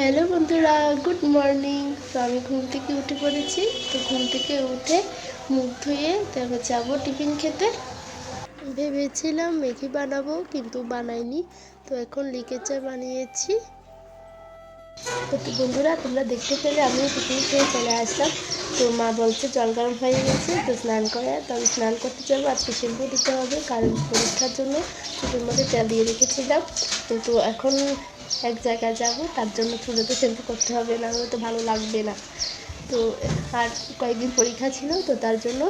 Hello বন্ধুরা, good morning. তো আমি ঘুম থেকে উঠে পড়েছি। তো ঘুম থেকে উঠে মুখ ধুয়ে তারপর যাবো টিফিন খেতে। ভেবেছিলাম ম্যাগি বানাবো কিন্তু বানাইনি। তো এখন লিকের চা বানিয়েছি। তো বন্ধুরা, তোমরা দেখতে পেলে আমি টিফিন খেয়ে চলে আসলাম। তো মা বলছে জল গরম হয়ে গেছে, তো স্নান করে। তো আমি স্নান করতে যাবো। আজকে শ্যাম্পু দিতে হবে, কারণ পরীক্ষার জন্য চুলের মধ্যে তেল দিয়ে রেখেছিলাম। তো এখন এক জায়গায় যাব, তার জন্য চুলেতে শ্যাম্পু করতে হবে, না হলে তো ভালো লাগবে না। তো আর কয়েকদিন পরীক্ষা ছিল, তো তার জন্য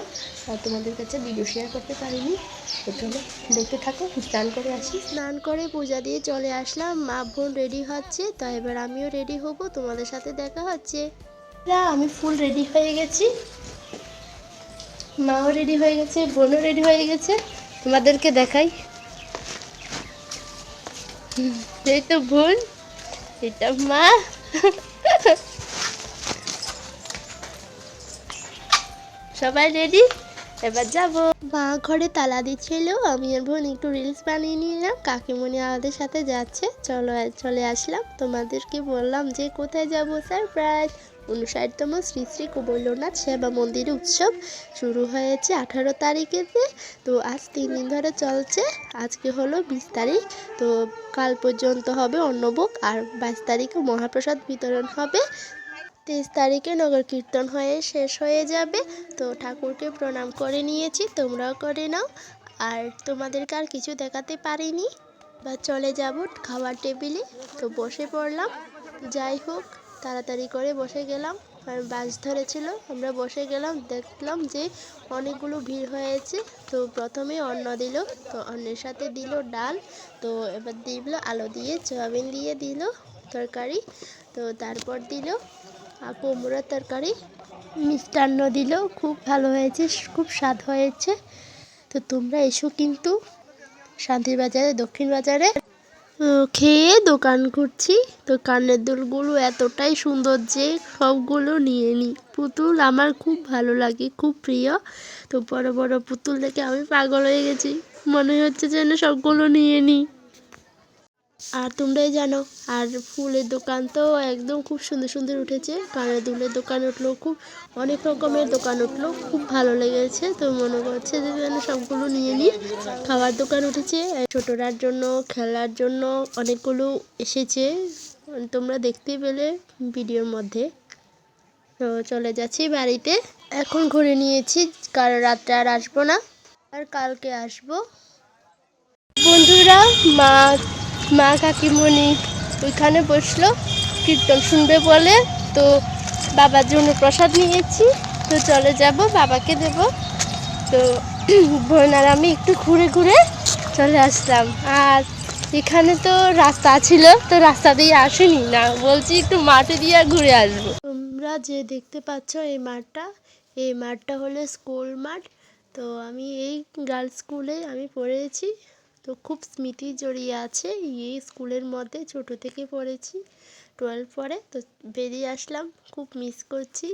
তোমাদের কাছে ভিডিও শেয়ার করতে পারিনি। তো চলো দেখতে থাকো। স্নান করে আসি। স্নান করে পূজা দিয়ে চলে আসলাম। মা বোন রেডি হচ্ছে, তো এবার আমিও রেডি হব, তোমাদের সাথে দেখা হচ্ছে। আমি ফুল রেডি হয়ে গেছি, মাও রেডি হয়ে গেছে, বোনও রেডি হয়ে গেছে। তোমাদেরকে দেখাই। এই তো বোন, এটা মা। সবাই রেডি, এবার যাবো। মা ঘরে তালা দিচ্ছিল, আমি আর বোন একটু রিলস বানিয়ে নিলাম। কাকিমণি আমাদের সাথে যাচ্ছে, চলে আসলাম। তোমাদেরকে বললাম যে কোথায় যাব, সারপ্রাইজ। 59তম শ্রী শ্রী কবৈলনাথ সেবা মন্দিরে উৎসব শুরু হয়েছে 18 তারিখেতে। তো আজ 3 দিন ধরে চলছে। আজকে হলো 20 তারিখ। তো কাল পর্যন্ত হবে অন্নভোগ, আর 22 তারিখে মহাপ্রসাদ বিতরণ হবে। 23 তারিখে নগর কীর্তন হয়ে শেষ হয়ে যাবে। তো ঠাকুরকে প্রণাম করে নিয়েছি, তোমরাও করে নাও। আর তোমাদেরকে আর কিছু দেখাতে পারিনি। বা চলে যাব খাবার টেবিলে। তো বসে পড়লাম। যাই হোক, তাড়াতাড়ি করে বসে গেলাম, আর বাস ধরেছিল। আমরা বসে গেলাম, দেখলাম যে অনেকগুলো ভিড় হয়েছে। তো প্রথমে অন্ন দিল, তো অন্নের সাথে দিল ডাল। তো এবার দিল আলু দিয়ে, সয়াবিন দিয়ে দিল তরকারি। তো তারপর দিল কুমড়োর তরকারি, মিষ্টান্ন দিল। খুব ভালো হয়েছে, খুব স্বাদ হয়েছে। তো তোমরা এসো কিন্তু শান্তির বাজারে, দক্ষিণ বাজারে। খেয়ে দোকান ঘুরছি। তো কানের দুলগুলো এতটাই সুন্দর যে সবগুলো নিয়ে নিই। পুতুল আমার খুব ভালো লাগে, খুব প্রিয়। তো বড় বড় পুতুল দেখে আমি পাগল হয়ে গেছি, মনে হচ্ছে যেন সবগুলো নিয়ে নিই। আর তোমরাই জানো, আর ফুলের দোকান তো একদম খুব সুন্দর সুন্দর উঠেছে। কানের দুলের দোকান উঠলো, খুব অনেক রকমের দোকান উঠলো, খুব ভালো লেগেছে। তো মনে করছে যে যেন সবগুলো নিয়ে নিই। খাবার দোকান উঠেছে, ছোটরার জন্য, খেলার জন্য অনেকগুলো এসেছে, তোমরা দেখতে পেলে ভিডিওর মধ্যে। তো চলে যাচ্ছি বাড়িতে। এখন ঘুরে নিয়েছি, কারণ রাত্রে আর আসবো না, আর কালকে আসবো। বন্ধুরা, মা মা কাকিমণি ওইখানে বসলো, কীর্তন শুনবে বলে। তো বাবার জন্য প্রসাদ নিয়েছি, তো চলে যাব, বাবাকে দেব। তো বোন আর আমি একটু ঘুরে ঘুরে চলে আসলাম। আর এখানে তো রাস্তা ছিল, তো রাস্তা দিয়ে আসিনি, না বলছি একটু মাঠে দিয়ে ঘুরে আসবো। তোমরা যে দেখতে পাচ্ছ এই মাঠটা হলো স্কুল মাঠ। তো আমি এই গার্লস স্কুলে আমি পড়েছি। তো খুব স্মৃতি জড়িয়ে আছে এই স্কুলের মধ্যে, ছোট থেকে পড়েছি, 12 পরে। তো বেরিয়ে আসলাম, খুব মিস করছি।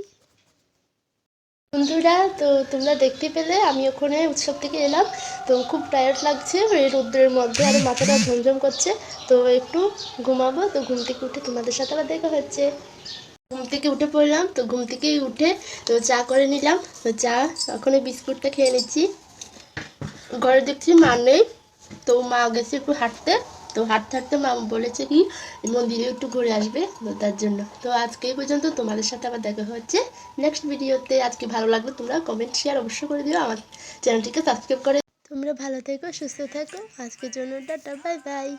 বন্ধুরা, তো তোমরা দেখতে পেলে আমি ওখানে উৎসব থেকে এলাম। তো খুব টায়ার্ড লাগছে এই রোদ্রের মধ্যে, আর মাথাটা ঝমঝম করছে। তো একটু ঘুমাবো। তো ঘুম থেকে উঠে তোমাদের সাথে আবার দেখা হচ্ছে। ঘুম থেকে উঠে পড়লাম। তো ঘুম থেকে উঠে তো চা করে নিলাম। তো চা এখন বিস্কুটটা খেয়ে নিচ্ছি। ঘরে দেখছি মা নেই, তো মা গেছে একটু হাঁটতে। তো হাঁটতে হাঁটতে মা বলেছে কি মন্দিরে একটু ঘুরে আসবে, তো তার জন্য। তো আজকে এই পর্যন্ত, তোমাদের সাথে আবার দেখা হচ্ছে নেক্সট ভিডিওতে। আজকে ভালো লাগলে তোমরা কমেন্ট শেয়ার অবশ্যই করে দিও, আমার চ্যানেলটিকে সাবস্ক্রাইব করে। তোমরা ভালো থেকো, সুস্থ থেকো। আজকের জন্য টাটা, বাই বাই।